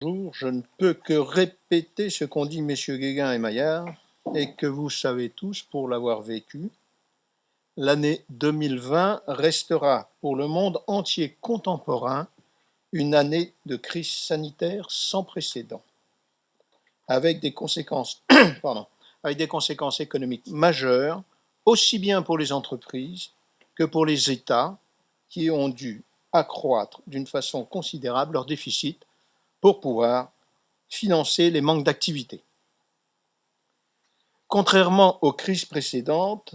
Je ne peux que répéter ce qu'ont dit messieurs Guéguin et Maillard, et que vous savez tous pour l'avoir vécu. L'année 2020 restera pour le monde entier contemporain une année de crise sanitaire sans précédent, avec des conséquences, avec des conséquences économiques majeures, aussi bien pour les entreprises que pour les États, qui ont dû accroître d'une façon considérable leur déficit pour pouvoir financer les manques d'activité. Contrairement aux crises précédentes,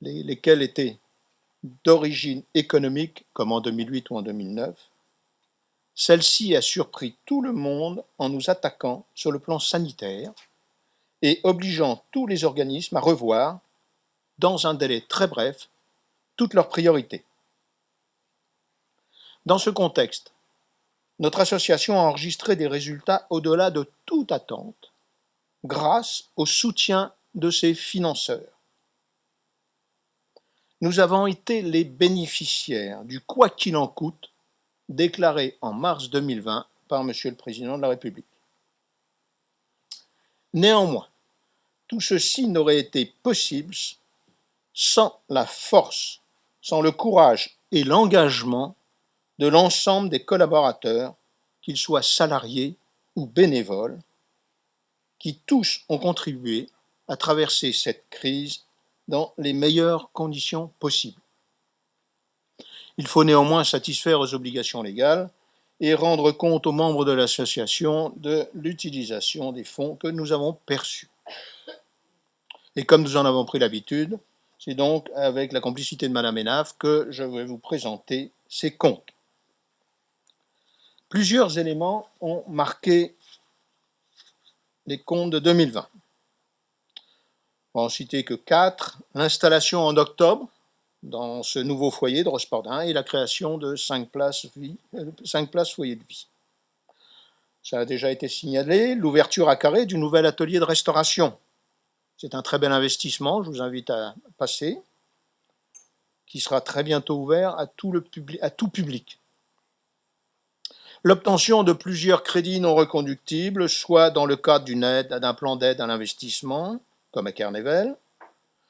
lesquelles étaient d'origine économique, comme en 2008 ou en 2009, celle-ci a surpris tout le monde en nous attaquant sur le plan sanitaire et obligeant tous les organismes à revoir, dans un délai très bref, toutes leurs priorités. Dans ce contexte, notre association a enregistré des résultats au-delà de toute attente, grâce au soutien de ses financeurs. Nous avons été les bénéficiaires du « quoi qu'il en coûte » déclaré en mars 2020 par Monsieur le Président de la République. Néanmoins, tout ceci n'aurait été possible sans la force, sans le courage et l'engagement de l'ensemble des collaborateurs, qu'ils soient salariés ou bénévoles, qui tous ont contribué à traverser cette crise dans les meilleures conditions possibles. Il faut néanmoins satisfaire aux obligations légales et rendre compte aux membres de l'association de l'utilisation des fonds que nous avons perçus. Et comme nous en avons pris l'habitude, c'est donc avec la complicité de Madame Hénaf que je vais vous présenter ces comptes. Plusieurs éléments ont marqué les comptes de 2020. On va en citer que 4. L'installation en octobre dans ce nouveau foyer de Rospordin et la création de 5 places foyer de vie. Ça a déjà été signalé, l'ouverture à Carré du nouvel atelier de restauration. C'est un très bel investissement, je vous invite à passer, qui sera très bientôt ouvert à tout public. L'obtention de plusieurs crédits non reconductibles, soit dans le cadre d'un plan d'aide à l'investissement, comme à Carnével,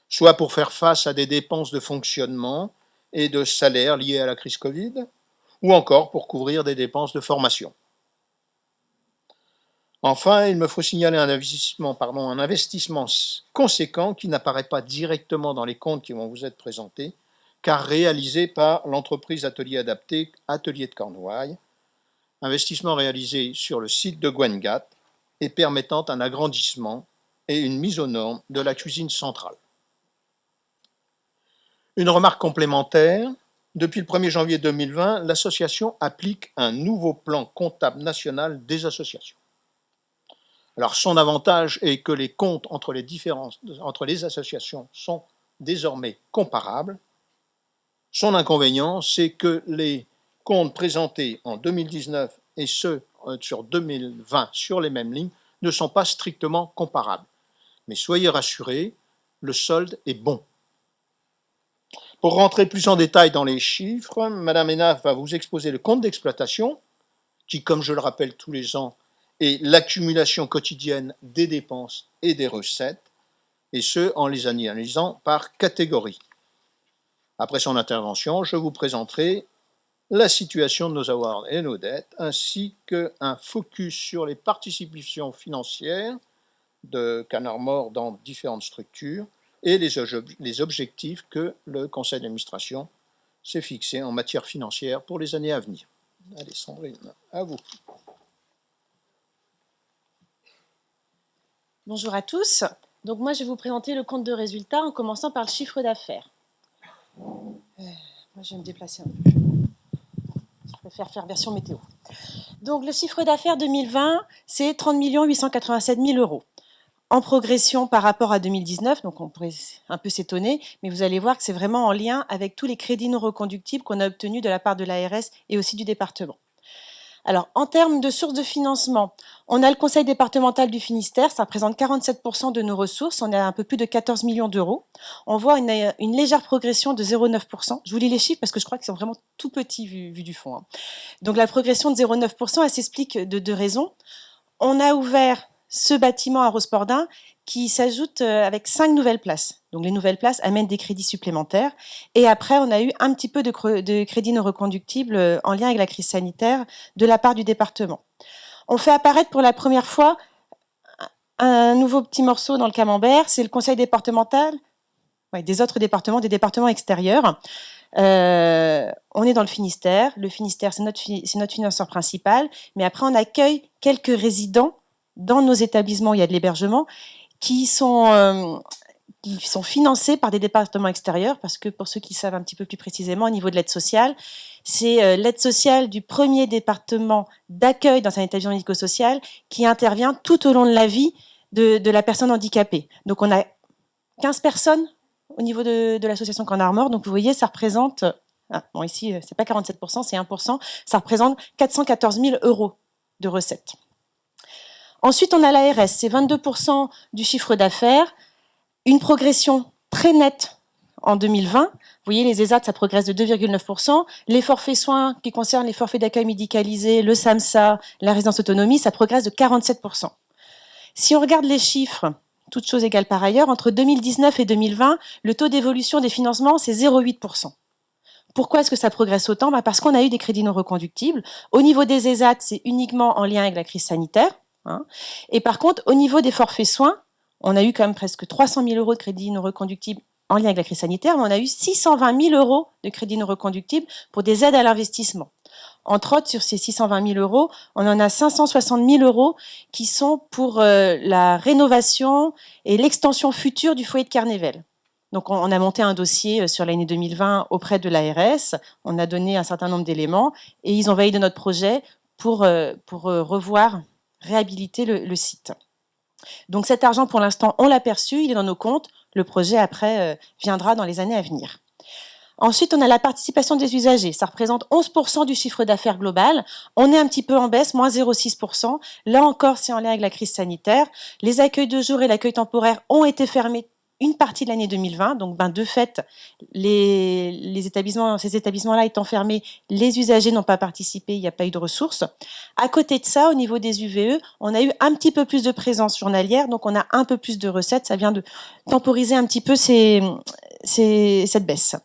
soit pour faire face à des dépenses de fonctionnement et de salaire liées à la crise Covid, ou encore pour couvrir des dépenses de formation. Enfin, il me faut signaler un investissement conséquent qui n'apparaît pas directement dans les comptes qui vont vous être présentés, car réalisé par l'entreprise Atelier Adapté, Atelier de Cornouailles, investissement réalisé sur le site de Gwengat et permettant un agrandissement et une mise aux normes de la cuisine centrale. Une remarque complémentaire, depuis le 1er janvier 2020, l'association applique un nouveau plan comptable national des associations. Alors son avantage est que les comptes entre les associations sont désormais comparables. Son inconvénient, c'est que les comptes présentés en 2019 et ceux sur 2020 sur les mêmes lignes ne sont pas strictement comparables. Mais soyez rassurés, le solde est bon. Pour rentrer plus en détail dans les chiffres, Madame Hénaf va vous exposer le compte d'exploitation, qui, comme je le rappelle tous les ans, est l'accumulation quotidienne des dépenses et des recettes, et ce, en les analysant par catégorie. Après son intervention, je vous présenterai la situation de nos avoirs et nos dettes, ainsi qu'un focus sur les participations financières de Canard Mort dans différentes structures et les objectifs que le conseil d'administration s'est fixé en matière financière pour les années à venir. Allez, Sandrine, à vous. Bonjour à tous. Donc moi, je vais vous présenter le compte de résultats en commençant par le chiffre d'affaires. Moi, je vais me déplacer un peu. Je préfère faire version météo. Donc le chiffre d'affaires 2020, c'est 30 887 000 euros. En progression par rapport à 2019, donc on pourrait un peu s'étonner, mais vous allez voir que c'est vraiment en lien avec tous les crédits non reconductibles qu'on a obtenus de la part de l'ARS et aussi du département. Alors, en termes de sources de financement, on a le conseil départemental du Finistère, ça représente 47% de nos ressources, on a un peu plus de 14 millions d'euros. On voit une légère progression de 0,9%. Je vous lis les chiffres parce que je crois qu'ils sont vraiment tout petits vu du fond, hein. Donc la progression de 0,9%, elle s'explique de deux raisons. On a ouvert ce bâtiment à Rospordin qui s'ajoute avec 5 nouvelles places. Donc les nouvelles places amènent des crédits supplémentaires. Et après, on a eu un petit peu de crédits non reconductibles en lien avec la crise sanitaire de la part du département. On fait apparaître pour la première fois un nouveau petit morceau dans le camembert, c'est le conseil départemental, des autres départements, des départements extérieurs. On est dans le Finistère. Le Finistère, c'est notre financeur principal. Mais après, on accueille quelques résidents dans nos établissements où il y a de l'hébergement qui sont financés par des départements extérieurs, parce que pour ceux qui savent un petit peu plus précisément, au niveau de l'aide sociale, c'est l'aide sociale du premier département d'accueil dans un établissement médico-social qui intervient tout au long de la vie de la personne handicapée. Donc on a 15 personnes au niveau de l'association Corps Armor. Donc vous voyez, ça représente, bon ici c'est pas 47%, c'est 1%, ça représente 414 000 € de recettes. Ensuite, on a l'ARS, c'est 22% du chiffre d'affaires, une progression très nette en 2020. Vous voyez, les ESAT, ça progresse de 2,9%. Les forfaits soins qui concernent les forfaits d'accueil médicalisé, le SAMSA, la résidence autonomie, ça progresse de 47%. Si on regarde les chiffres, toutes choses égales par ailleurs, entre 2019 et 2020, le taux d'évolution des financements, c'est 0,8%. Pourquoi est-ce que ça progresse autant ? Parce qu'on a eu des crédits non reconductibles. Au niveau des ESAT, c'est uniquement en lien avec la crise sanitaire, hein. Et par contre, au niveau des forfaits soins, on a eu quand même presque 300 000 € de crédits non reconductibles en lien avec la crise sanitaire, mais on a eu 620 000 € de crédits non reconductibles pour des aides à l'investissement. Entre autres, sur ces 620 000 €, on en a 560 000 € qui sont pour la rénovation et l'extension future du foyer de Carnével. Donc, on a monté un dossier sur l'année 2020 auprès de l'ARS, on a donné un certain nombre d'éléments et ils ont validé notre projet pour revoir, réhabiliter le site. Donc cet argent, pour l'instant, on l'a perçu, il est dans nos comptes. Le projet, après, viendra dans les années à venir. Ensuite, on a la participation des usagers. Ça représente 11% du chiffre d'affaires global. On est un petit peu en baisse, moins 0,6%. Là encore, c'est en lien avec la crise sanitaire. Les accueils de jour et l'accueil temporaire ont été fermés une partie de l'année 2020. Donc, de fait, ces établissements-là étant fermés, les usagers n'ont pas participé, il n'y a pas eu de ressources. À côté de ça, au niveau des UVE, on a eu un petit peu plus de présence journalière, donc on a un peu plus de recettes. Ça vient de temporiser un petit peu cette baisse.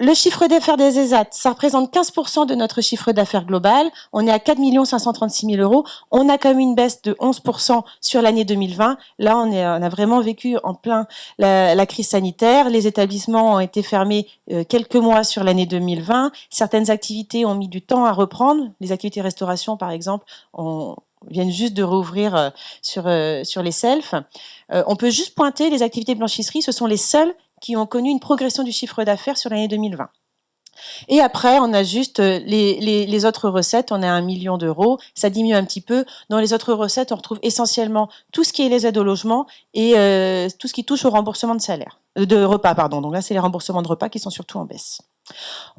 Le chiffre d'affaires des ESAT, ça représente 15% de notre chiffre d'affaires global. On est à 4 536 000 €. On a quand même une baisse de 11% sur l'année 2020. Là, on a vraiment vécu en plein la crise sanitaire. Les établissements ont été fermés quelques mois sur l'année 2020. Certaines activités ont mis du temps à reprendre. Les activités restauration, par exemple, viennent juste de rouvrir sur les selfs. On peut juste pointer les activités blanchisserie. Ce sont les seules qui ont connu une progression du chiffre d'affaires sur l'année 2020. Et après, on a juste les autres recettes, on a 1 million d'euros, ça diminue un petit peu. Dans les autres recettes, on retrouve essentiellement tout ce qui est les aides au logement et tout ce qui touche au remboursement de repas, pardon. Donc là, c'est les remboursements de repas qui sont surtout en baisse.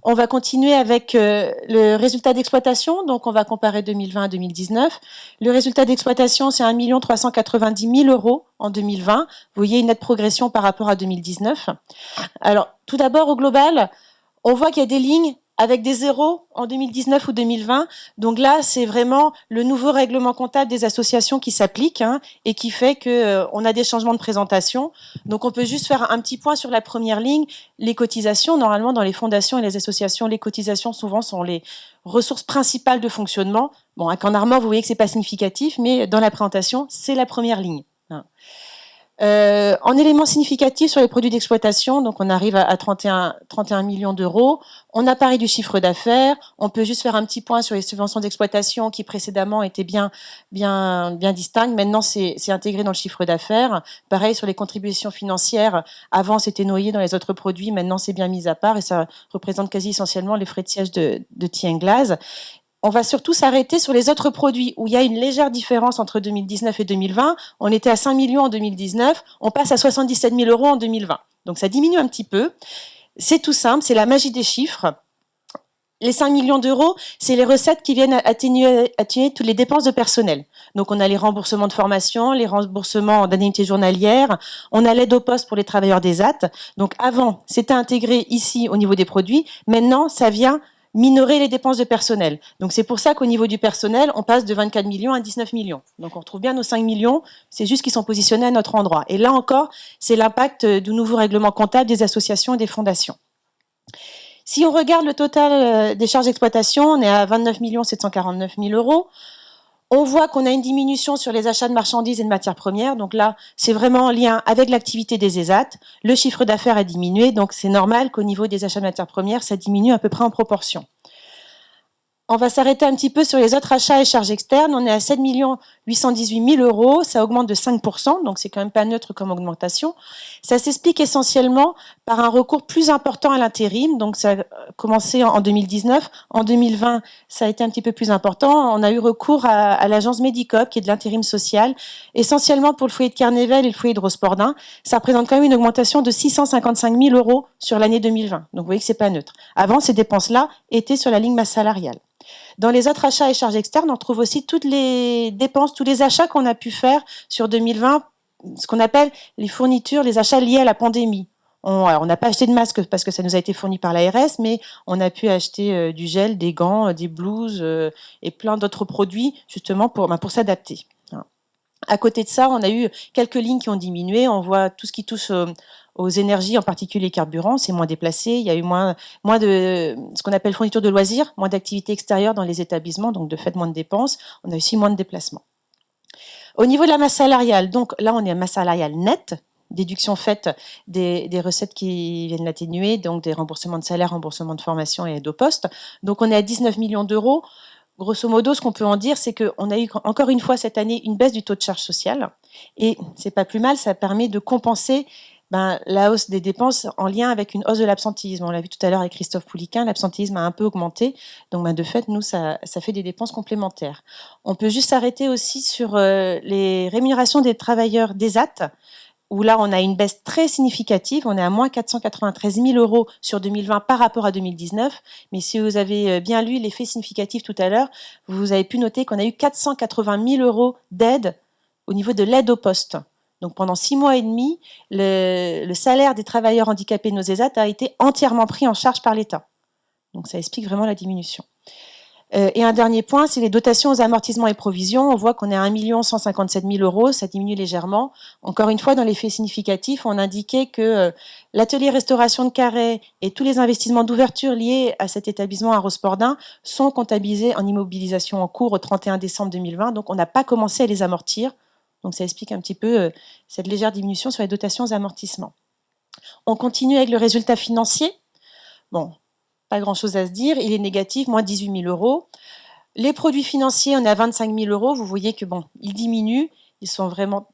On va continuer avec le résultat d'exploitation. Donc, on va comparer 2020 à 2019. Le résultat d'exploitation, c'est 1 390 000 € en 2020. Vous voyez une nette progression par rapport à 2019. Alors, tout d'abord, au global, on voit qu'il y a des lignes avec des zéros en 2019 ou 2020. Donc là, c'est vraiment le nouveau règlement comptable des associations qui s'applique et qui fait qu'on a des changements de présentation. Donc on peut juste faire un petit point sur la première ligne. Les cotisations, normalement, dans les fondations et les associations, les cotisations, souvent, sont les ressources principales de fonctionnement. Bon, à Corps Armor, vous voyez que c'est pas significatif, mais dans la présentation, c'est la première ligne. En éléments significatifs sur les produits d'exploitation, donc on arrive à 31 millions d'euros. On a parlé du chiffre d'affaires. On peut juste faire un petit point sur les subventions d'exploitation qui précédemment étaient bien distinctes. Maintenant, c'est intégré dans le chiffre d'affaires. Pareil sur les contributions financières. Avant, c'était noyé dans les autres produits. Maintenant, c'est bien mis à part et ça représente quasi essentiellement les frais de siège de Thienglaz. On va surtout s'arrêter sur les autres produits où il y a une légère différence entre 2019 et 2020. On était à 5 millions en 2019, on passe à 77 000 € en 2020. Donc ça diminue un petit peu. C'est tout simple, c'est la magie des chiffres. les 5 millions d'euros, c'est les recettes qui viennent atténuer toutes les dépenses de personnel. Donc, on a les remboursements de formation, les remboursements d'indemnités journalières, on a l'aide au poste pour les travailleurs des AT. Donc, avant, c'était intégré ici au niveau des produits. Maintenant, ça vient minorer les dépenses de personnel. Donc, c'est pour ça qu'au niveau du personnel, on passe de 24 millions à 19 millions. Donc, on retrouve bien nos 5 millions. C'est juste qu'ils sont positionnés à notre endroit. Et là encore, c'est l'impact du nouveau règlement comptable des associations et des fondations. Si on regarde le total des charges d'exploitation, on est à 29 749 000 euros. On voit qu'on a une diminution sur les achats de marchandises et de matières premières. Donc là, c'est vraiment en lien avec l'activité des ESAT. Le chiffre d'affaires a diminué, donc c'est normal qu'au niveau des achats de matières premières, ça diminue à peu près en proportion. On va s'arrêter un petit peu sur les autres achats et charges externes. On est à 7 818 000 euros. Ça augmente de 5%, donc c'est quand même pas neutre comme augmentation. Ça s'explique essentiellement par un recours plus important à l'intérim. Donc ça a commencé en 2019. En 2020, ça a été un petit peu plus important. On a eu recours à l'agence Medicop, qui est de l'intérim social, essentiellement pour le foyer de Carnével et le foyer de Rospordin. Ça représente quand même une augmentation de 655 000 euros sur l'année 2020. Donc vous voyez que c'est pas neutre. Avant, ces dépenses-là étaient sur la ligne masse salariale. Dans les autres achats et charges externes, on trouve aussi toutes les dépenses, tous les achats qu'on a pu faire sur 2020, ce qu'on appelle les fournitures, les achats liés à la pandémie. On n'a pas acheté de masques parce que ça nous a été fourni par l'ARS, mais on a pu acheter du gel, des gants, des blouses et plein d'autres produits justement pour s'adapter. À côté de ça, on a eu quelques lignes qui ont diminué. On voit tout ce qui touche aux énergies, en particulier les carburants, c'est moins déplacé. Il y a eu moins de ce qu'on appelle fourniture de loisirs, moins d'activités extérieures dans les établissements, donc de fait moins de dépenses. On a aussi moins de déplacements. Au niveau de la masse salariale, donc là on est à masse salariale nette, déduction faite des recettes qui viennent l'atténuer, donc des remboursements de salaire, remboursements de formation et aide au poste. Donc on est à 19 millions d'euros. Grosso modo, ce qu'on peut en dire, c'est qu'on a eu encore une fois cette année une baisse du taux de charge sociale. Et c'est pas plus mal, ça permet de compenser la hausse des dépenses en lien avec une hausse de l'absentéisme. On l'a vu tout à l'heure avec Christophe Pouliquin, l'absentéisme a un peu augmenté. Donc de fait, nous, ça fait des dépenses complémentaires. On peut juste s'arrêter aussi sur les rémunérations des travailleurs d'ESAT, où là, on a une baisse très significative. On est à moins 493 000 euros sur 2020 par rapport à 2019. Mais si vous avez bien lu les faits significatifs tout à l'heure, vous avez pu noter qu'on a eu 480 000 euros d'aide au niveau de l'aide au poste. Donc pendant 6 mois et demi, le salaire des travailleurs handicapés de nos ESAT a été entièrement pris en charge par l'État. Donc ça explique vraiment la diminution. Et un dernier point, c'est les dotations aux amortissements et provisions. On voit qu'on est à 1 157 000 euros, ça diminue légèrement. Encore une fois, dans les faits significatifs, on indiquait que l'atelier restauration de Carhaix et tous les investissements d'ouverture liés à cet établissement à Rospordin sont comptabilisés en immobilisation en cours au 31 décembre 2020. Donc on n'a pas commencé à les amortir. Donc ça explique un petit peu cette légère diminution sur les dotations aux amortissements. On continue avec le résultat financier. Bon, pas grand-chose à se dire, il est négatif, moins 18 000 euros. Les produits financiers, on est à 25 000 euros. Vous voyez que ils diminuent, ils sont vraiment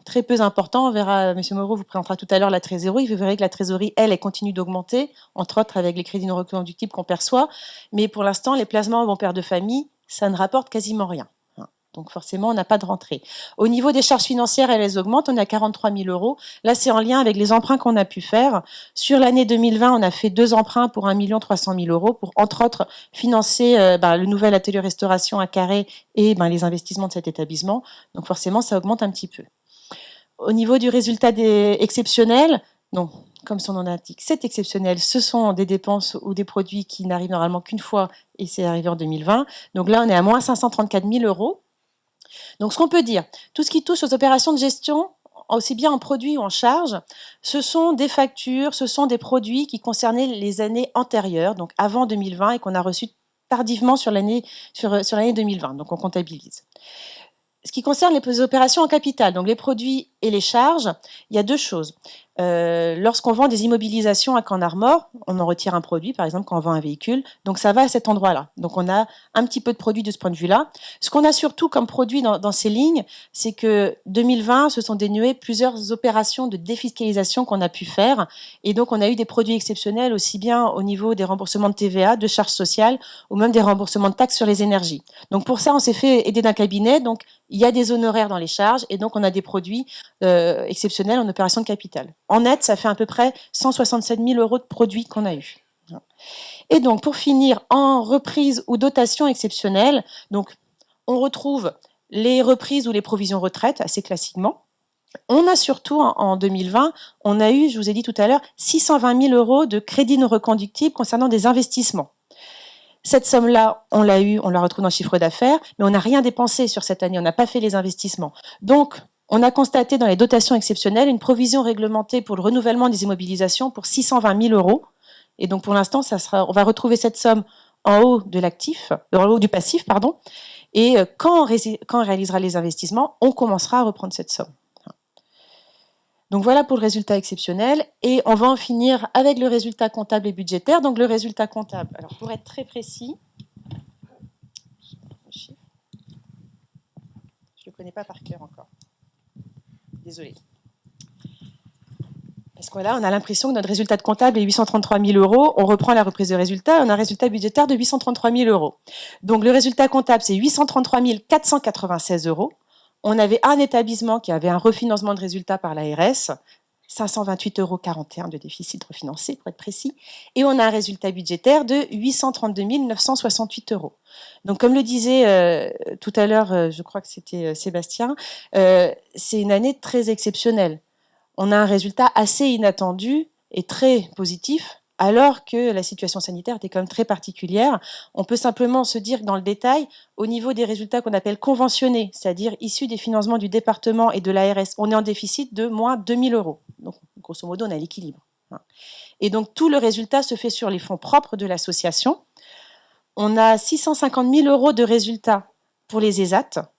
très peu importants. On verra, M. Moreau vous présentera tout à l'heure la trésorerie. Vous verrez que la trésorerie, elle continue d'augmenter, entre autres avec les crédits non reconductibles qu'on perçoit. Mais pour l'instant, les placements au bon père de famille, ça ne rapporte quasiment rien. Donc forcément, on n'a pas de rentrée. Au niveau des charges financières, elles augmentent. On est à 43 000 euros. Là, c'est en lien avec les emprunts qu'on a pu faire. Sur l'année 2020, on a fait 2 emprunts pour 1 300 000 euros pour, entre autres, financer le nouvel atelier restauration à Carhaix et les investissements de cet établissement. Donc forcément, ça augmente un petit peu. Au niveau du résultat exceptionnel, donc, comme son nom l'indique, c'est exceptionnel. Ce sont des dépenses ou des produits qui n'arrivent normalement qu'une fois et c'est arrivé en 2020. Donc là, on est à moins 534 000 euros. Donc, ce qu'on peut dire, tout ce qui touche aux opérations de gestion, aussi bien en produits ou en charges, ce sont des factures, ce sont des produits qui concernaient les années antérieures, donc avant 2020, et qu'on a reçus tardivement sur l'année 2020. Donc, on comptabilise. Ce qui concerne les opérations en capital, donc les produits et les charges, il y a 2 choses. Lorsqu'on vend des immobilisations à Camp Narmor, on en retire un produit, par exemple quand on vend un véhicule, donc ça va à cet endroit-là. Donc on a un petit peu de produits de ce point de vue-là. Ce qu'on a surtout comme produit dans ces lignes, c'est que 2020 se sont dénuées plusieurs opérations de défiscalisation qu'on a pu faire, et donc on a eu des produits exceptionnels aussi bien au niveau des remboursements de TVA, de charges sociales, ou même des remboursements de taxes sur les énergies. Donc pour ça, on s'est fait aider d'un cabinet, donc il y a des honoraires dans les charges, et donc on a des produits exceptionnels en opération de capital. En net, ça fait à peu près 167 000 euros de produits qu'on a eu. Et donc, pour finir, en reprise ou dotation exceptionnelle, donc, on retrouve les reprises ou les provisions retraite, assez classiquement. On a surtout, en 2020, on a eu, je vous ai dit tout à l'heure, 620 000 euros de crédits non reconductibles concernant des investissements. Cette somme-là, on l'a eu, on la retrouve dans le chiffre d'affaires, mais on n'a rien dépensé sur cette année, on n'a pas fait les investissements. Donc, on a constaté dans les dotations exceptionnelles une provision réglementée pour le renouvellement des immobilisations pour 620 000 euros. Et donc, pour l'instant, on va retrouver cette somme en haut de l'actif, en haut du passif, pardon. Et quand on réalisera les investissements, on commencera à reprendre cette somme. Donc voilà pour le résultat exceptionnel. Et on va en finir avec le résultat comptable et budgétaire. Donc le résultat comptable, alors pour être très précis, je ne le connais pas par cœur encore. Désolée. Parce que là, on a l'impression que notre résultat de comptable est 833 000 euros. On reprend la reprise de résultat, on a un résultat budgétaire de 833 000 euros. Donc le résultat comptable, c'est 833 496 euros. On avait un établissement qui avait un refinancement de résultat par l'ARS, 528,41 euros de déficit refinancé, pour être précis. Et on a un résultat budgétaire de 832 968 euros. Donc, comme le disait tout à l'heure, je crois que c'était Sébastien, c'est une année très exceptionnelle. On a un résultat assez inattendu et très positif, alors que la situation sanitaire était quand même très particulière. On peut simplement se dire que dans le détail, au niveau des résultats qu'on appelle conventionnés, c'est-à-dire issus des financements du département et de l'ARS, on est en déficit de moins 2 000 euros. Donc, grosso modo, on a l'équilibre. Et donc, tout le résultat se fait sur les fonds propres de l'association. On a 650 000 euros de résultats pour les ESAT,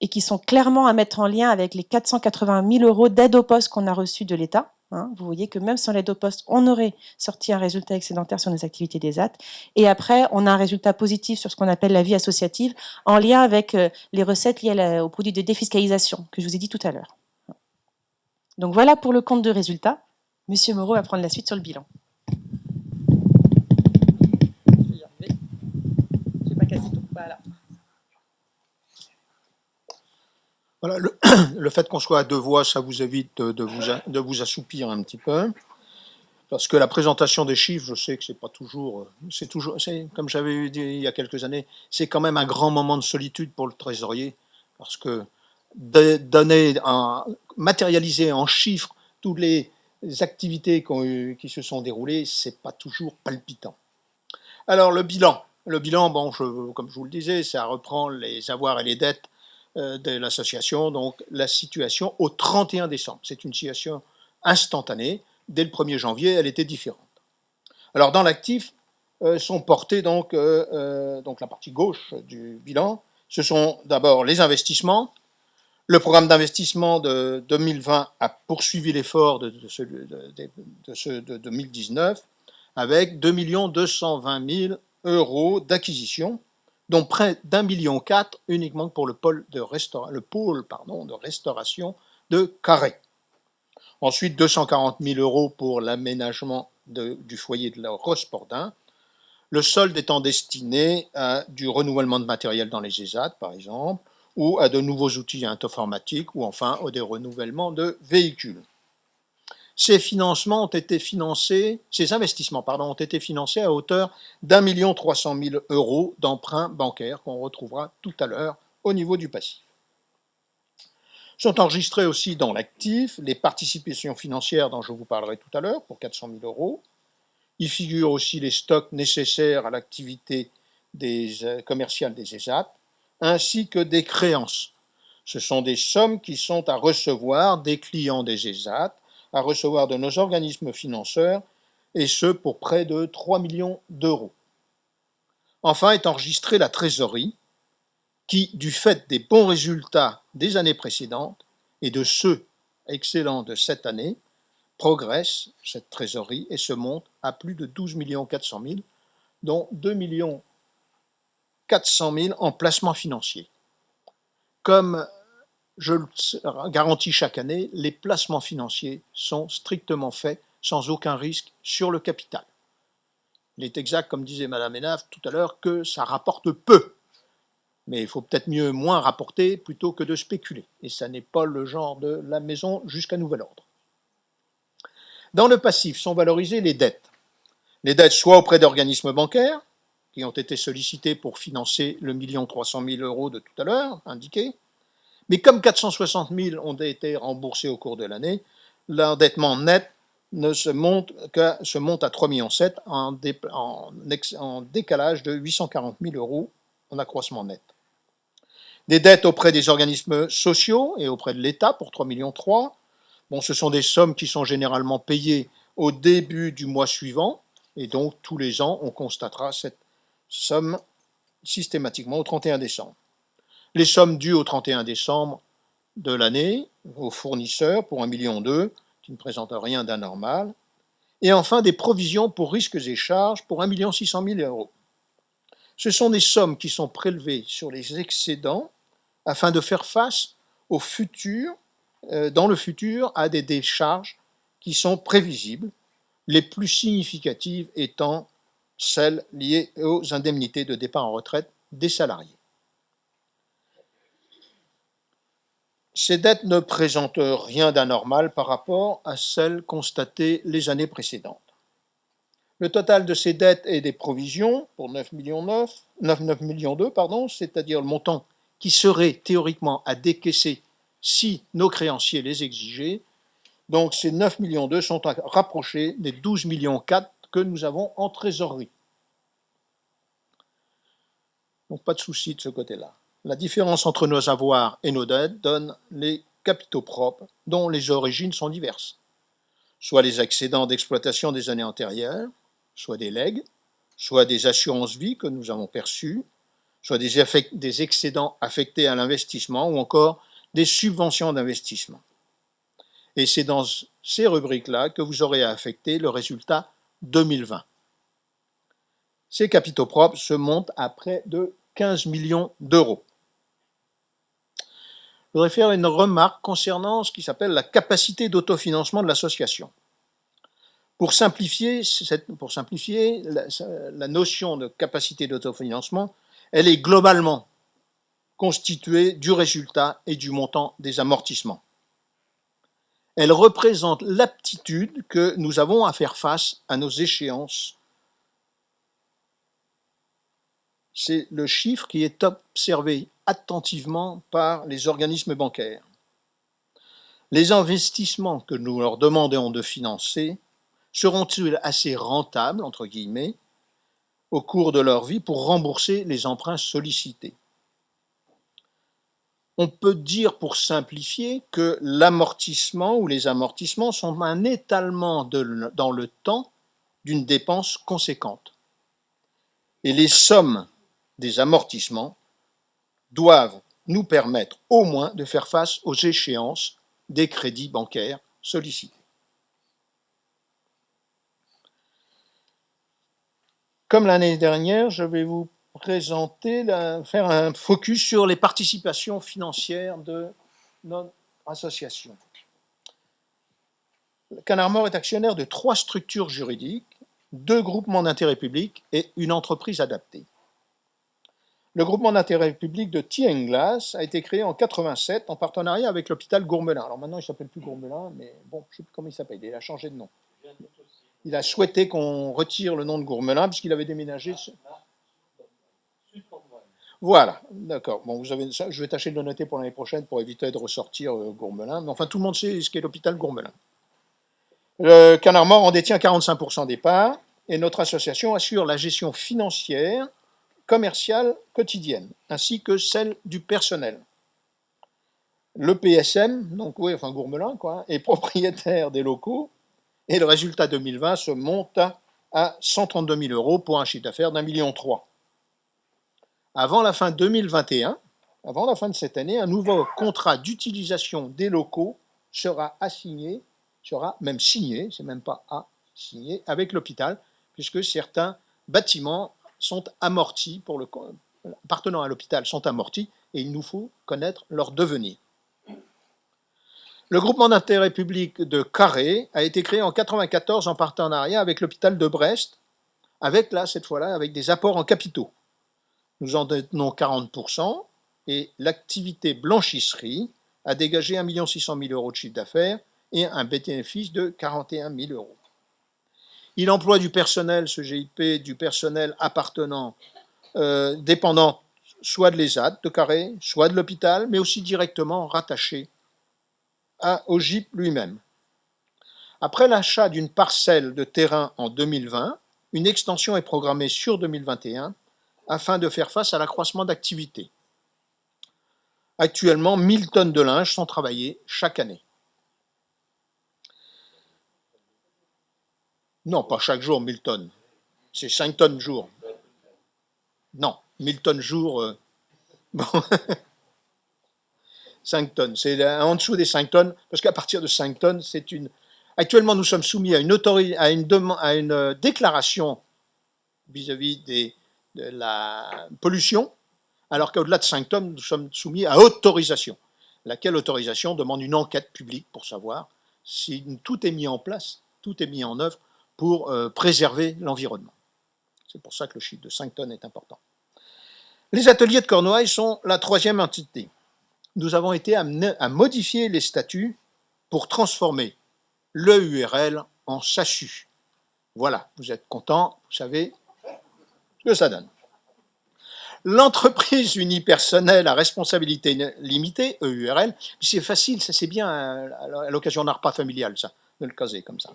et qui sont clairement à mettre en lien avec les 480 000 euros d'aide au poste qu'on a reçus de l'État. Vous voyez que même sans l'aide au poste, on aurait sorti un résultat excédentaire sur nos activités d'ESAT. Et après, on a un résultat positif sur ce qu'on appelle la vie associative, en lien avec les recettes liées aux produits de défiscalisation, que je vous ai dit tout à l'heure. Donc voilà pour le compte de résultat. Monsieur Moreau va prendre la suite sur le bilan. Je vais y arriver. Je n'ai pas quasi tout. Voilà. Voilà, le fait qu'on soit à deux voix, ça vous évite de vous assoupir un petit peu. Parce que la présentation des chiffres, je sais que c'est pas toujours, comme j'avais dit il y a quelques années, c'est quand même un grand moment de solitude pour le trésorier, parce que matérialiser en chiffres toutes les activités qui se sont déroulées, c'est pas toujours palpitant. Alors le bilan, bon, comme je vous le disais, ça reprend les avoirs et les dettes de l'association, donc la situation au 31 décembre. C'est une situation instantanée. Dès le 1er janvier, elle était différente. Alors dans l'actif sont portés donc la partie gauche du bilan. Ce sont d'abord les investissements. Le programme d'investissement de 2020 a poursuivi l'effort de ceux de 2019 avec 2 220 000 euros d'acquisition, dont près d'1,4 million uniquement pour le pôle de restauration de Carré. Ensuite, 240 000 euros pour l'aménagement du foyer de la Rospordin. Le solde étant destiné à du renouvellement de matériel dans les ESAT, par exemple, ou à de nouveaux outils informatiques, ou enfin à des renouvellements de véhicules. Ces investissements ont été financés à hauteur d'1,3 million euros d'emprunts bancaires qu'on retrouvera tout à l'heure au niveau du passif. Sont enregistrés aussi dans l'actif les participations financières dont je vous parlerai tout à l'heure pour 400 000 euros. Il figure aussi les stocks nécessaires à l'activité commerciale des ESAT, ainsi que des créances. Ce sont des sommes qui sont à recevoir des clients des ESAT, à recevoir de nos organismes financeurs, et ce pour près de 3 millions d'euros. Enfin est enregistrée la trésorerie, qui, du fait des bons résultats des années précédentes et de ceux excellents de cette année, progresse cette trésorerie et se monte à plus de 12 400 000, dont 2 400 000 en placement financier. Comme je le garantis chaque année, les placements financiers sont strictement faits sans aucun risque sur le capital. Il est exact, comme disait Madame Hénave tout à l'heure, que ça rapporte peu. Mais il faut peut-être moins rapporter plutôt que de spéculer. Et ça n'est pas le genre de la maison jusqu'à nouvel ordre. Dans le passif sont valorisées les dettes. Les dettes soit auprès d'organismes bancaires, qui ont été sollicités pour financer le 1 300 000 € de tout à l'heure, indiqué, mais comme 460 000 ont été remboursés au cours de l'année, l'endettement net se monte à 3,7 millions en décalage de 840 000 € en accroissement net. Des dettes auprès des organismes sociaux et auprès de l'État pour 3,3 millions. Bon, ce sont des sommes qui sont généralement payées au début du mois suivant, et donc tous les ans, on constatera cette somme systématiquement au 31 décembre. Les sommes dues au 31 décembre de l'année aux fournisseurs pour 1,2 million, qui ne présentent rien d'anormal. Et enfin, des provisions pour risques et charges pour 1,6 million €. Ce sont des sommes qui sont prélevées sur les excédents afin de faire face au futur, dans le futur, à des décharges qui sont prévisibles, les plus significatives étant celles liées aux indemnités de départ en retraite des salariés. Ces dettes ne présentent rien d'anormal par rapport à celles constatées les années précédentes. Le total de ces dettes et des provisions pour 9,2 millions, c'est-à-dire le montant qui serait théoriquement à décaisser si nos créanciers les exigeaient, donc ces 9,2 millions sont rapprochés des 12,4 millions que nous avons en trésorerie. Donc pas de souci de ce côté-là. La différence entre nos avoirs et nos dettes donne les capitaux propres, dont les origines sont diverses, soit les excédents d'exploitation des années antérieures, soit des legs, soit des assurances-vie que nous avons perçues, soit des excédents affectés à l'investissement ou encore des subventions d'investissement. Et c'est dans ces rubriques-là que vous aurez à affecter le résultat 2020. Ces capitaux propres se montent à près de 15 millions d'euros. Je voudrais faire une remarque concernant ce qui s'appelle la capacité d'autofinancement de l'association. Pour simplifier, la notion de capacité d'autofinancement, elle est globalement constituée du résultat et du montant des amortissements. Elle représente l'aptitude que nous avons à faire face à nos échéances. C'est le chiffre qui est observé attentivement par les organismes bancaires. Les investissements que nous leur demandons de financer seront-ils assez rentables, entre guillemets, au cours de leur vie pour rembourser les emprunts sollicités? On peut dire, pour simplifier, que l'amortissement ou les amortissements sont un étalement dans le temps d'une dépense conséquente. Et les sommes des amortissements doivent nous permettre au moins de faire face aux échéances des crédits bancaires sollicités. Comme l'année dernière, je vais vous présenter, faire un focus sur les participations financières de notre association. Le Canard Mort est actionnaire de 3 structures juridiques, 2 groupements d'intérêt public et une entreprise adaptée. Le groupement d'intérêt public de Thienglas a été créé en 87 en partenariat avec l'hôpital Gourmelin. Alors maintenant, il ne s'appelle plus Gourmelin, mais bon, je ne sais plus comment il s'appelle, il a changé de nom. Il a souhaité qu'on retire le nom de Gourmelin puisqu'il avait déménagé. Voilà, d'accord. Bon, vous avez ça. Je vais tâcher de le noter pour l'année prochaine pour éviter de ressortir Gourmelin. Mais enfin, tout le monde sait ce qu'est l'hôpital Gourmelin. Le Canard Mort en détient 45% des parts et notre association assure la gestion financière, commerciale quotidienne, ainsi que celle du personnel. Le PSM, donc oui, enfin Gourmelin, quoi, est propriétaire des locaux et le résultat 2020 se monte à 132 000 € pour un chiffre d'affaires d'1,3 million. Avant la fin 2021, avant la fin de cette année, un nouveau contrat d'utilisation des locaux sera même signé, c'est même pas à signer, avec l'hôpital, puisque certains bâtiments sont amortis, appartenant à l'hôpital sont amortis, et il nous faut connaître leur devenir. Le groupement d'intérêt public de Carré a été créé en 1994 en partenariat avec l'hôpital de Brest, cette fois-là, avec des apports en capitaux. Nous en détenons 40% et l'activité blanchisserie a dégagé 1,6 million € de chiffre d'affaires et un bénéfice de 41 000 €. Il emploie du personnel, ce GIP, du personnel appartenant, dépendant soit de l'ESAT de Carré, soit de l'hôpital, mais aussi directement rattaché au GIP lui-même. Après l'achat d'une parcelle de terrain en 2020, une extension est programmée sur 2021 afin de faire face à l'accroissement d'activité. Actuellement, 1000 tonnes de linge sont travaillées chaque année. Non, pas chaque jour, 1000 tonnes. C'est 5 tonnes jour. Non, 1000 tonnes jour. Bon, 5 tonnes. C'est en dessous des 5 tonnes, parce qu'à partir de 5 tonnes, c'est une. Actuellement, nous sommes soumis à une déclaration vis-à-vis de la pollution, alors qu'au-delà de 5 tonnes, nous sommes soumis à autorisation. Laquelle autorisation demande une enquête publique pour savoir si tout est mis en place, tout est mis en œuvre pour préserver l'environnement. C'est pour ça que le chiffre de 5 tonnes est important. Les ateliers de Cornouailles sont la troisième entité. Nous avons été amenés à modifier les statuts pour transformer l'EURL en SASU. Voilà, vous êtes contents, vous savez ce que ça donne. L'entreprise unipersonnelle à responsabilité limitée, EURL, c'est facile, ça c'est bien à l'occasion d'un repas familial, ça, de le caser comme ça.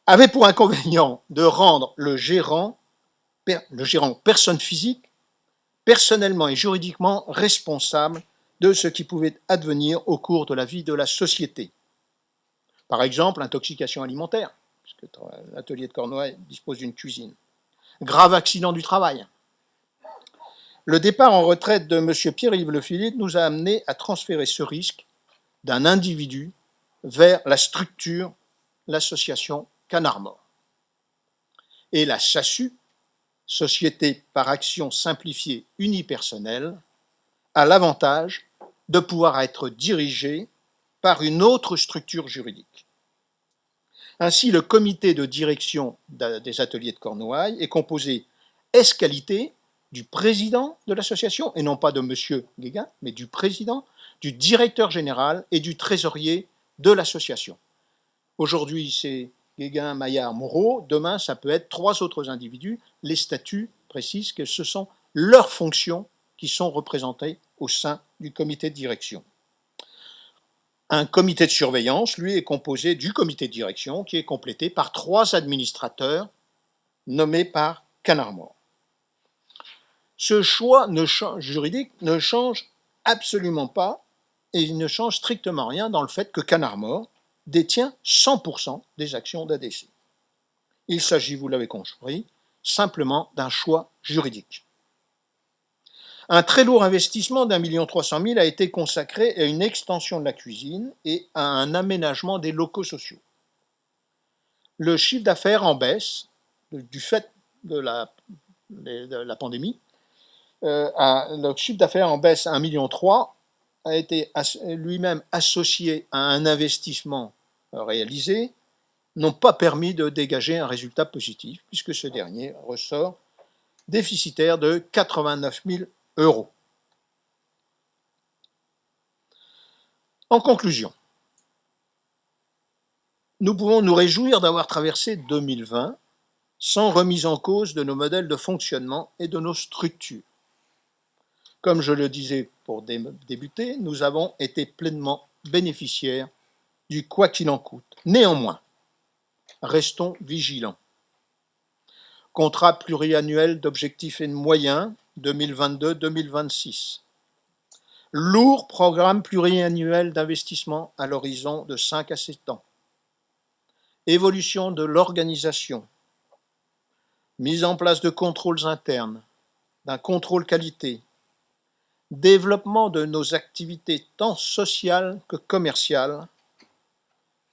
Avait pour inconvénient de rendre le gérant personne physique, personnellement et juridiquement responsable de ce qui pouvait advenir au cours de la vie de la société. Par exemple, intoxication alimentaire, puisque l'atelier de Cornouailles dispose d'une cuisine. Grave accident du travail. Le départ en retraite de M. Pierre-Yves Lefilide nous a amené à transférer ce risque d'un individu vers la structure, l'association Canard Mort. Et la SASU, Société par action simplifiée unipersonnelle, a l'avantage de pouvoir être dirigée par une autre structure juridique. Ainsi, le comité de direction des ateliers de Cornouailles est composé ès-qualité du président de l'association, et non pas de M. Guéguin, mais du président, du directeur général et du trésorier de l'association. Aujourd'hui, c'est Guéguin, Maillard, Moreau. Demain, ça peut être 3 autres individus. Les statuts précisent que ce sont leurs fonctions qui sont représentées au sein du comité de direction. Un comité de surveillance, lui, est composé du comité de direction qui est complété par 3 administrateurs nommés par Canard Mort. Ce choix juridique ne change absolument pas et il ne change strictement rien dans le fait que Canard Mort détient 100% des actions d'ADC. Il s'agit, vous l'avez compris, simplement d'un choix juridique. Un très lourd investissement d'1,3 million a été consacré à une extension de la cuisine et à un aménagement des locaux sociaux. Le chiffre d'affaires en baisse, du fait de la pandémie, le chiffre d'affaires en baisse à 1,3 million a été lui-même associé à un investissement réalisé, n'ont pas permis de dégager un résultat positif, puisque ce dernier ressort déficitaire de 89 000 €. En conclusion, nous pouvons nous réjouir d'avoir traversé 2020 sans remise en cause de nos modèles de fonctionnement et de nos structures. Comme je le disais pour débuter, nous avons été pleinement bénéficiaires du quoi qu'il en coûte. Néanmoins, restons vigilants. Contrat pluriannuel d'objectifs et de moyens 2022-2026. Lourd programme pluriannuel d'investissement à l'horizon de 5 à 7 ans. Évolution de l'organisation. Mise en place de contrôles internes, d'un contrôle qualité. Développement de nos activités tant sociales que commerciales.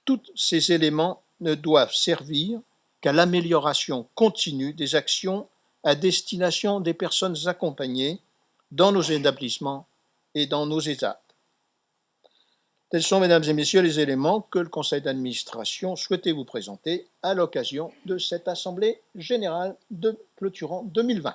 Tous ces éléments ne doivent servir qu'à l'amélioration continue des actions à destination des personnes accompagnées dans nos établissements et dans nos ESAT. Tels sont, mesdames et messieurs, les éléments que le conseil d'administration souhaitait vous présenter à l'occasion de cette assemblée générale de clôturant 2020.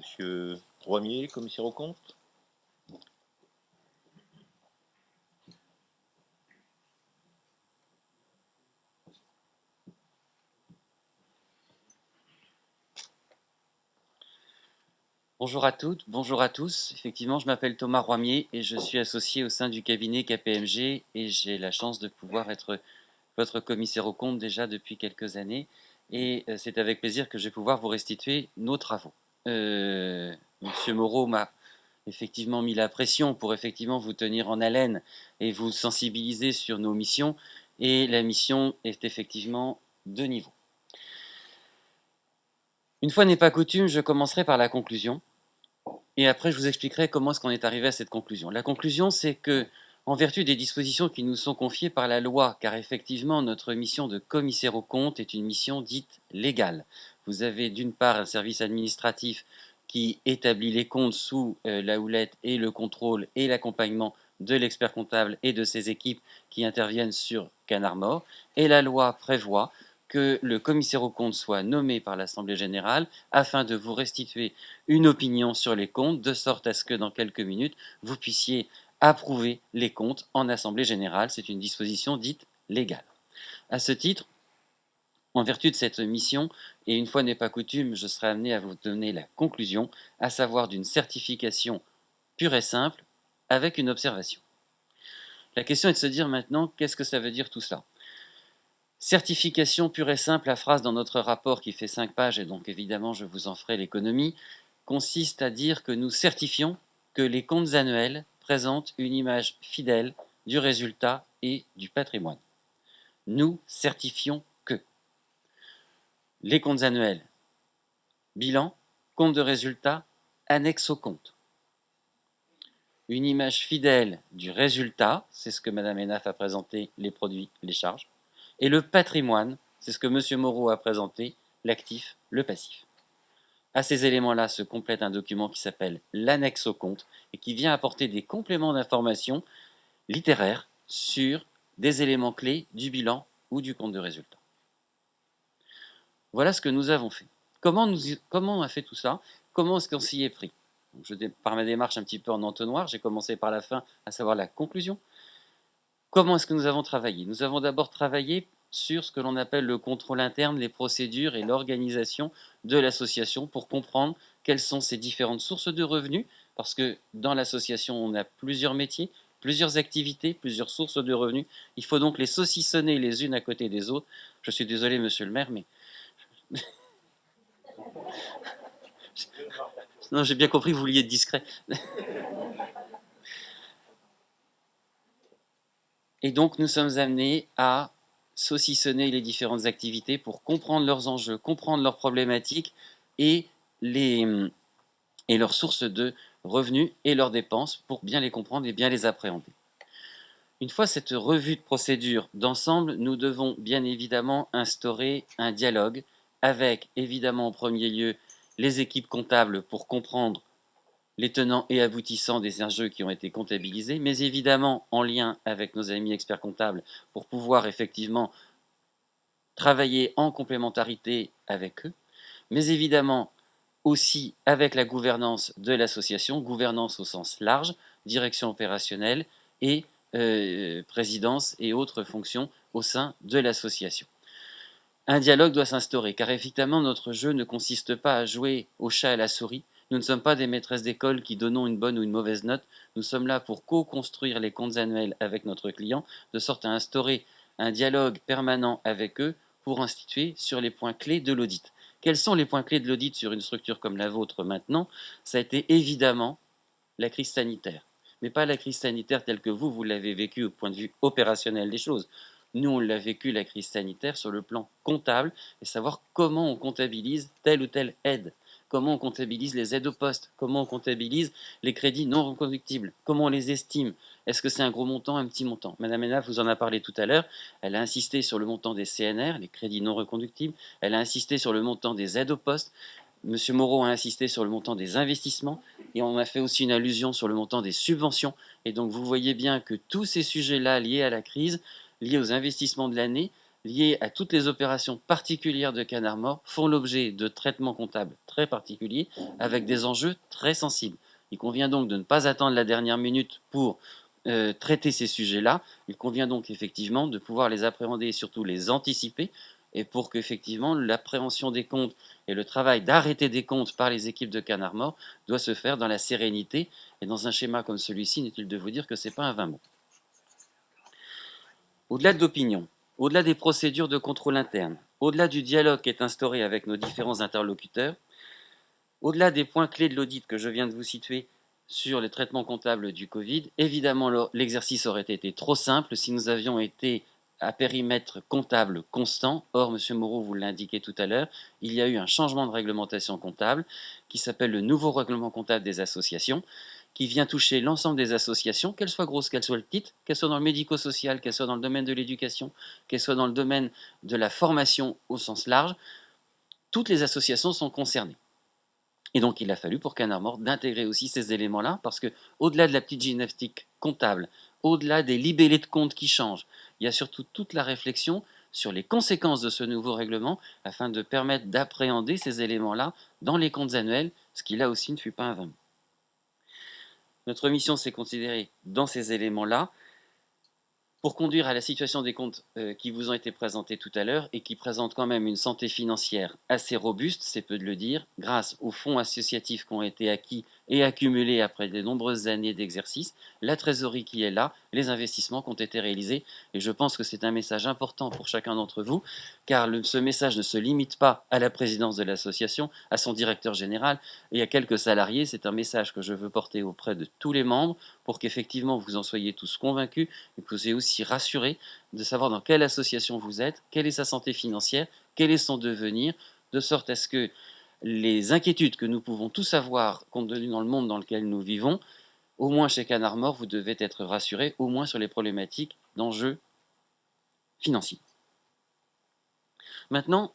Monsieur Roimier, commissaire aux comptes. Bonjour à toutes, bonjour à tous. Effectivement, je m'appelle Thomas Roimier et je suis associé au sein du cabinet KPMG et j'ai la chance de pouvoir être votre commissaire aux comptes déjà depuis quelques années. Et c'est avec plaisir que je vais pouvoir vous restituer nos travaux. Monsieur Moreau m'a effectivement mis la pression pour effectivement vous tenir en haleine et vous sensibiliser sur nos missions. Et la mission est effectivement de niveau. Une fois n'est pas coutume, je commencerai par la conclusion. Et après, je vous expliquerai comment est-ce qu'on est arrivé à cette conclusion. La conclusion, c'est que, en vertu des dispositions qui nous sont confiées par la loi, car effectivement, notre mission de commissaire aux comptes est une mission dite légale. Vous avez d'une part un service administratif qui établit les comptes sous la houlette et le contrôle et l'accompagnement de l'expert comptable et de ses équipes qui interviennent sur Canard Mort. Et la loi prévoit que le commissaire aux comptes soit nommé par l'Assemblée générale afin de vous restituer une opinion sur les comptes, de sorte à ce que dans quelques minutes, vous puissiez approuver les comptes en Assemblée générale. C'est une disposition dite légale. À ce titre, en vertu de cette mission, et une fois n'est pas coutume, je serai amené à vous donner la conclusion, à savoir d'une certification pure et simple avec une observation. La question est de se dire maintenant, qu'est-ce que ça veut dire tout ça ? Certification pure et simple, la phrase dans notre rapport qui fait 5 pages, et donc évidemment je vous en ferai l'économie, consiste à dire que nous certifions que les comptes annuels présentent une image fidèle du résultat et du patrimoine. Nous certifions que les comptes annuels, bilan, compte de résultat, annexe au compte. Une image fidèle du résultat, c'est ce que Mme Enaf a présenté, les produits, les charges, et le patrimoine, c'est ce que M. Moreau a présenté, l'actif, le passif. À ces éléments-là se complète un document qui s'appelle l'annexe au compte et qui vient apporter des compléments d'information littéraires sur des éléments clés du bilan ou du compte de résultat. Voilà ce que nous avons fait. Comment on a fait tout ça? Comment est-ce qu'on s'y est pris? Par ma démarche un petit peu en entonnoir, j'ai commencé par la fin, à savoir la conclusion. Comment est-ce que nous avons travaillé? Nous avons d'abord travaillé sur ce que l'on appelle le contrôle interne, les procédures et l'organisation de l'association pour comprendre quelles sont ces différentes sources de revenus, parce que dans l'association, on a plusieurs métiers, plusieurs activités, plusieurs sources de revenus. Il faut donc les saucissonner les unes à côté des autres. Je suis désolé, monsieur le maire, mais... Non, j'ai bien compris que vous vouliez être discret. Et donc, nous sommes amenés à saucissonner les différentes activités pour comprendre leurs enjeux, comprendre leurs problématiques et leurs sources de revenus et leurs dépenses pour bien les comprendre et bien les appréhender. Une fois cette revue de procédure d'ensemble, nous devons bien évidemment instaurer un dialogue avec, évidemment, en premier lieu, les équipes comptables pour comprendre les tenants et aboutissants des enjeux qui ont été comptabilisés, mais évidemment en lien avec nos amis experts comptables pour pouvoir effectivement travailler en complémentarité avec eux, mais évidemment aussi avec la gouvernance de l'association, gouvernance au sens large, direction opérationnelle et présidence et autres fonctions au sein de l'association. Un dialogue doit s'instaurer, car effectivement notre jeu ne consiste pas à jouer au chat et à la souris. Nous ne sommes pas des maîtresses d'école qui donnons une bonne ou une mauvaise note. Nous sommes là pour co-construire les comptes annuels avec notre client, de sorte à instaurer un dialogue permanent avec eux pour instituer sur les points clés de l'audit. Quels sont les points clés de l'audit sur une structure comme la vôtre maintenant? Ça a été évidemment la crise sanitaire, mais pas la crise sanitaire telle que vous l'avez vécue au point de vue opérationnel des choses. Nous, on l'a vécu, la crise sanitaire, sur le plan comptable, et savoir comment on comptabilise telle ou telle aide, comment on comptabilise les aides au poste, comment on comptabilise les crédits non reconductibles, comment on les estime. Est-ce que c'est un gros montant, un petit montant? Madame Enaf vous en a parlé tout à l'heure, elle a insisté sur le montant des CNR, les crédits non reconductibles, elle a insisté sur le montant des aides au poste, Monsieur Moreau a insisté sur le montant des investissements, et on a fait aussi une allusion sur le montant des subventions, et donc vous voyez bien que tous ces sujets-là liés à la crise, liés aux investissements de l'année, liées à toutes les opérations particulières de Canard Mort font l'objet de traitements comptables très particuliers avec des enjeux très sensibles. Il convient donc de ne pas attendre la dernière minute pour traiter ces sujets-là. Il convient donc effectivement de pouvoir les appréhender et surtout les anticiper, et pour qu'effectivement l'appréhension des comptes et le travail d'arrêter des comptes par les équipes de Canard Mort doit se faire dans la sérénité, et dans un schéma comme celui-ci, inutile de vous dire que ce n'est pas un 20 mots. Au-delà de l'opinion, au-delà des procédures de contrôle interne, au-delà du dialogue qui est instauré avec nos différents interlocuteurs, au-delà des points clés de l'audit que je viens de vous situer sur le traitement comptable du Covid, évidemment l'exercice aurait été trop simple si nous avions été à périmètre comptable constant. Or, M. Moreau vous l'a indiqué tout à l'heure, il y a eu un changement de réglementation comptable qui s'appelle le nouveau règlement comptable des associations, qui vient toucher l'ensemble des associations, qu'elles soient grosses, qu'elles soient petites, qu'elles soient dans le médico-social, qu'elles soient dans le domaine de l'éducation, qu'elles soient dans le domaine de la formation au sens large. Toutes les associations sont concernées. Et donc, il a fallu pour Canard Mort d'intégrer aussi ces éléments-là, parce que au-delà de la petite gymnastique comptable, au-delà des libellés de compte qui changent, il y a surtout toute la réflexion sur les conséquences de ce nouveau règlement, afin de permettre d'appréhender ces éléments-là dans les comptes annuels, ce qui là aussi ne fut pas un vain. Notre mission, c'est considérée dans ces éléments-là, pour conduire à la situation des comptes qui vous ont été présentés tout à l'heure et qui présentent quand même une santé financière assez robuste, c'est peu de le dire, grâce aux fonds associatifs qui ont été acquis et accumulés après de nombreuses années d'exercice, la trésorerie qui est là, les investissements qui ont été réalisés. Et je pense que c'est un message important pour chacun d'entre vous, car ce message ne se limite pas à la présidence de l'association, à son directeur général et à quelques salariés. C'est un message que je veux porter auprès de tous les membres pour qu'effectivement vous en soyez tous convaincus et que vous soyez aussi rassurés de savoir dans quelle association vous êtes, quelle est sa santé financière, quel est son devenir, de sorte à ce que les inquiétudes que nous pouvons tous avoir compte tenu dans le monde dans lequel nous vivons, au moins chez Canard Mort, vous devez être rassurés, au moins sur les problématiques d'enjeux financiers. Maintenant,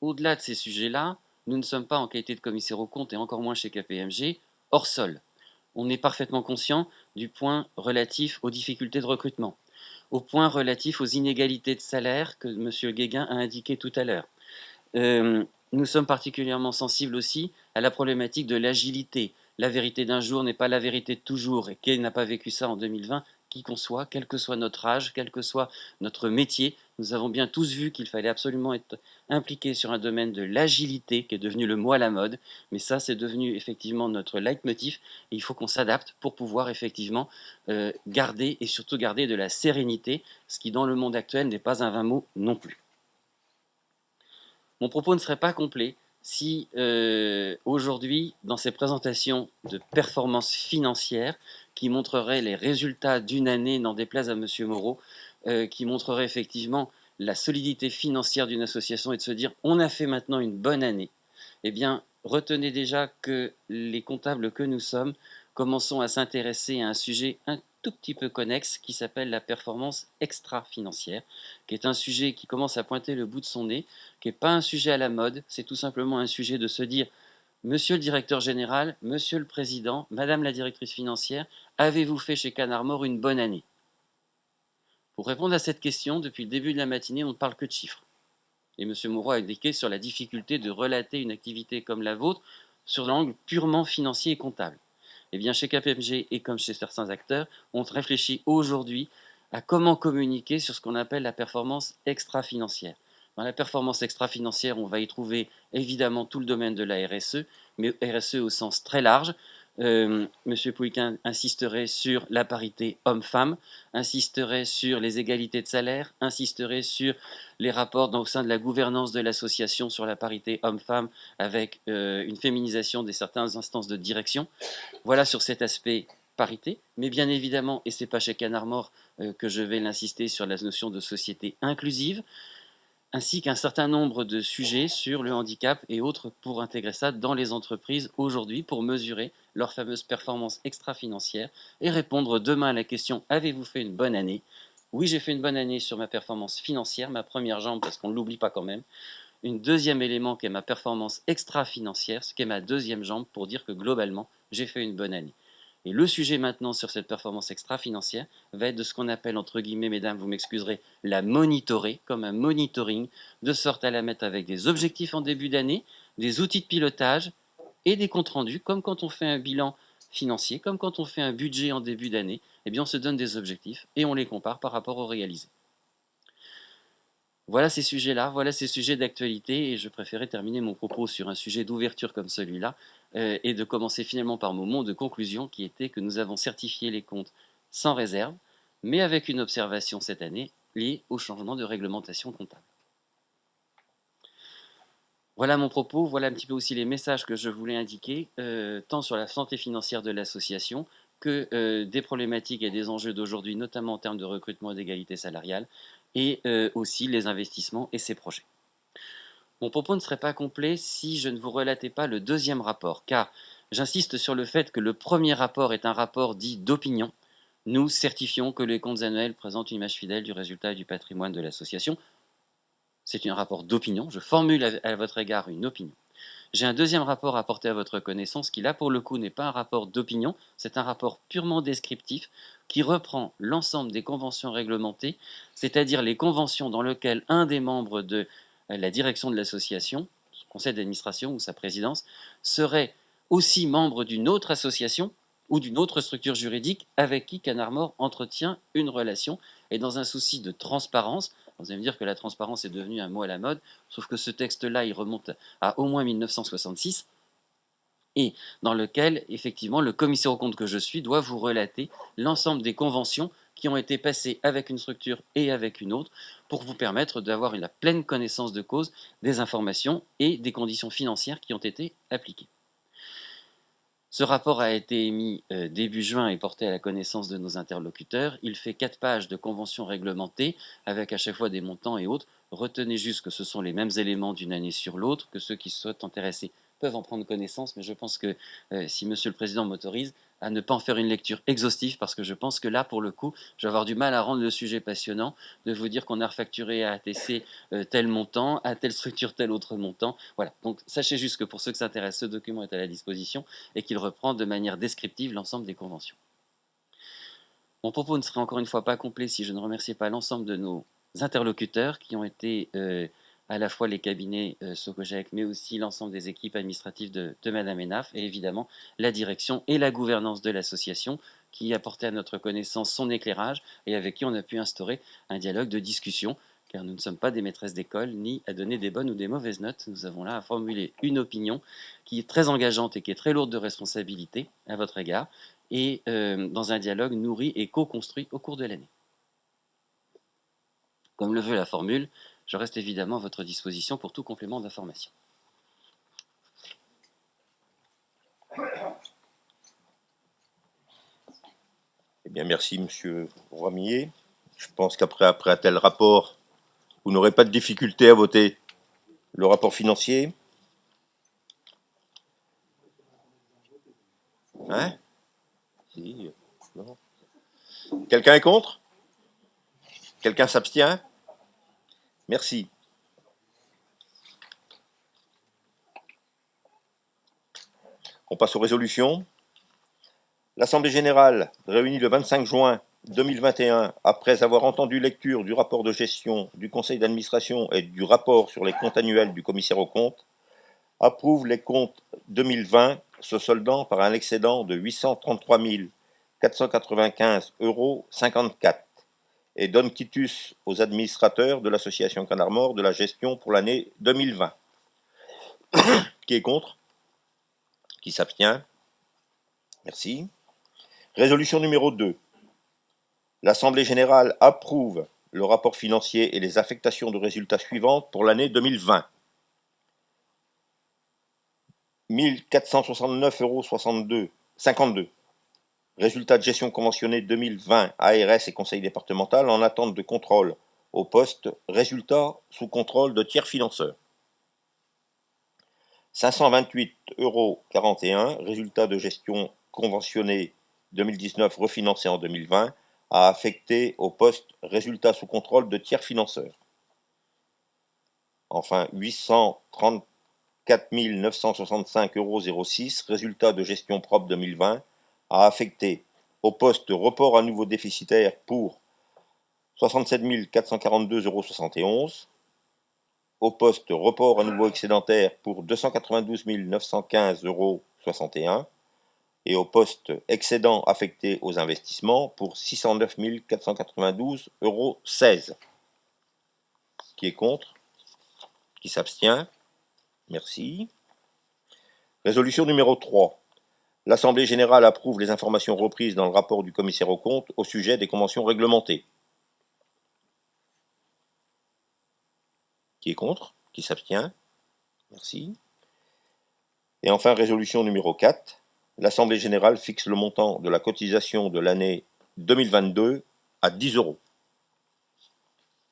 au-delà de ces sujets-là, nous ne sommes pas en qualité de commissaire aux comptes et encore moins chez KPMG hors sol. On est parfaitement conscient du point relatif aux difficultés de recrutement, au point relatif aux inégalités de salaire que M. Guéguin a indiqué tout à l'heure. Nous sommes particulièrement sensibles aussi à la problématique de l'agilité. La vérité d'un jour n'est pas la vérité de toujours. Et qui n'a pas vécu ça en 2020? Qui qu'on soit, quel que soit notre âge, quel que soit notre métier, nous avons bien tous vu qu'il fallait absolument être impliqué sur un domaine de l'agilité qui est devenu le mot à la mode. Mais ça, c'est devenu effectivement notre leitmotiv. Et il faut qu'on s'adapte pour pouvoir effectivement garder et surtout garder de la sérénité, ce qui dans le monde actuel n'est pas un vain mot non plus. Mon propos ne serait pas complet si aujourd'hui, dans ces présentations de performances financières qui montreraient les résultats d'une année, n'en déplaise à M. Moreau, qui montreraient effectivement la solidité financière d'une association et de se dire on a fait maintenant une bonne année, eh bien, retenez déjà que les comptables que nous sommes commençons à s'intéresser à un sujet un tout petit peu connexe qui s'appelle la performance extra-financière, qui est un sujet qui commence à pointer le bout de son nez, qui n'est pas un sujet à la mode, c'est tout simplement un sujet de se dire Monsieur le directeur général, Monsieur le président, Madame la directrice financière, avez-vous fait chez Canard Mort une bonne année? Pour répondre à cette question, depuis le début de la matinée, on ne parle que de chiffres. Et M. Moreau a indiqué sur la difficulté de relater une activité comme la vôtre sur l'angle purement financier et comptable. Eh bien, chez KPMG et comme chez certains acteurs, on réfléchit aujourd'hui à comment communiquer sur ce qu'on appelle la performance extra-financière. Dans la performance extra-financière, on va y trouver évidemment tout le domaine de la RSE, mais RSE au sens très large. Monsieur Pouiquin insisterait sur la parité homme-femme, insisterait sur les égalités de salaire, insisterait sur les rapports au sein de la gouvernance de l'association sur la parité homme-femme avec une féminisation des certaines instances de direction. Voilà sur cet aspect parité, mais bien évidemment, et c'est pas chez Canard Mort que je vais l'insister sur la notion de société inclusive, ainsi qu'un certain nombre de sujets sur le handicap et autres pour intégrer ça dans les entreprises aujourd'hui pour mesurer leur fameuse performance extra-financière et répondre demain à la question « Avez-vous fait une bonne année ?» Oui, j'ai fait une bonne année sur ma performance financière, ma première jambe, parce qu'on ne l'oublie pas quand même. Une deuxième élément qui est ma performance extra-financière, ce qui est ma deuxième jambe pour dire que globalement, j'ai fait une bonne année. Et le sujet maintenant sur cette performance extra-financière va être de ce qu'on appelle, entre guillemets, mesdames, vous m'excuserez, la monitorer, comme un monitoring, de sorte à la mettre avec des objectifs en début d'année, des outils de pilotage et des comptes rendus, comme quand on fait un bilan financier, comme quand on fait un budget en début d'année, eh bien on se donne des objectifs et on les compare par rapport au réalisé. Voilà ces sujets-là, voilà ces sujets d'actualité, et je préférais terminer mon propos sur un sujet d'ouverture comme celui-là, et de commencer finalement par mon mot de conclusion, qui était que nous avons certifié les comptes sans réserve, mais avec une observation cette année liée au changement de réglementation comptable. Voilà mon propos, voilà un petit peu aussi les messages que je voulais indiquer, tant sur la santé financière de l'association que des problématiques et des enjeux d'aujourd'hui, notamment en termes de recrutement et d'égalité salariale, et aussi les investissements et ses projets. Mon propos ne serait pas complet si je ne vous relatais pas le deuxième rapport, car j'insiste sur le fait que le premier rapport est un rapport dit d'opinion. Nous certifions que les comptes annuels présentent une image fidèle du résultat et du patrimoine de l'association. C'est un rapport d'opinion, je formule à votre égard une opinion. J'ai un deuxième rapport à porter à votre connaissance qui, là, pour le coup, n'est pas un rapport d'opinion, c'est un rapport purement descriptif qui reprend l'ensemble des conventions réglementées, c'est-à-dire les conventions dans lesquelles un des membres de la direction de l'association, son conseil d'administration ou sa présidence, serait aussi membre d'une autre association ou d'une autre structure juridique avec qui Canarmor entretient une relation. Et dans un souci de transparence, vous allez me dire que la transparence est devenue un mot à la mode, sauf que ce texte-là, il remonte à au moins 1966, et dans lequel, effectivement, le commissaire aux comptes que je suis doit vous relater l'ensemble des conventions qui ont été passées avec une structure et avec une autre pour vous permettre d'avoir la pleine connaissance de cause des informations et des conditions financières qui ont été appliquées. Ce rapport a été émis début juin et porté à la connaissance de nos interlocuteurs. Il fait 4 pages de conventions réglementées avec à chaque fois des montants et autres. Retenez juste que ce sont les mêmes éléments d'une année sur l'autre, que ceux qui soient intéressés peuvent en prendre connaissance, mais je pense que si Monsieur le Président m'autorise, à ne pas en faire une lecture exhaustive, parce que je pense que là, pour le coup, je vais avoir du mal à rendre le sujet passionnant, de vous dire qu'on a refacturé à ATC tel montant, à telle structure tel autre montant. Voilà, donc sachez juste que pour ceux que ça intéresse, ce document est à la disposition et qu'il reprend de manière descriptive l'ensemble des conventions. Mon propos ne serait encore une fois pas complet si je ne remerciais pas l'ensemble de nos interlocuteurs qui ont été à la fois les cabinets Socogec, mais aussi l'ensemble des équipes administratives de Madame Enaf, et évidemment la direction et la gouvernance de l'association qui a porté à notre connaissance son éclairage et avec qui on a pu instaurer un dialogue de discussion, car nous ne sommes pas des maîtresses d'école ni à donner des bonnes ou des mauvaises notes. Nous avons là à formuler une opinion qui est très engageante et qui est très lourde de responsabilité à votre égard, et dans un dialogue nourri et co-construit au cours de l'année. Comme le veut la formule, je reste évidemment à votre disposition pour tout complément d'information. Eh bien, merci, Monsieur Ramier. Je pense qu'après un tel rapport, vous n'aurez pas de difficulté à voter le rapport financier. Hein? Si, non. Quelqu'un est contre? Quelqu'un s'abstient? Merci. On passe aux résolutions. L'Assemblée générale, réunie le 25 juin 2021, après avoir entendu lecture du rapport de gestion du conseil d'administration et du rapport sur les comptes annuels du commissaire aux comptes, approuve les comptes 2020 se soldant par un excédent de 833 495,54 € et donne quitus aux administrateurs de l'association Canarmor de la gestion pour l'année 2020. Qui est contre? Qui s'abstient? Merci. Résolution numéro 2. L'Assemblée générale approuve le rapport financier et les affectations de résultats suivantes pour l'année 2020. 1469,52 €. Résultat de gestion conventionnée 2020 ARS et Conseil départemental en attente de contrôle au poste. Résultat sous contrôle de tiers financeurs. 528,41 €. Résultat de gestion conventionnée 2019 refinancé en 2020 à affecter au poste résultat sous contrôle de tiers financeurs. Enfin, 834 965,06 €. Résultat de gestion propre 2020 à affecter au poste report à nouveau déficitaire pour 67 442,71 €, au poste report à nouveau excédentaire pour 292 915,61 € et au poste excédent affecté aux investissements pour 609 492,16 €. Qui est contre? Qui s'abstient? Merci. Résolution numéro 3. L'Assemblée générale approuve les informations reprises dans le rapport du commissaire aux comptes au sujet des conventions réglementées. Qui est contre? Qui s'abstient? Merci. Et enfin, résolution numéro 4. L'Assemblée générale fixe le montant de la cotisation de l'année 2022 à 10 €.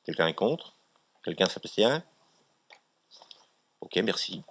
Quelqu'un est contre? Quelqu'un s'abstient? Ok, merci.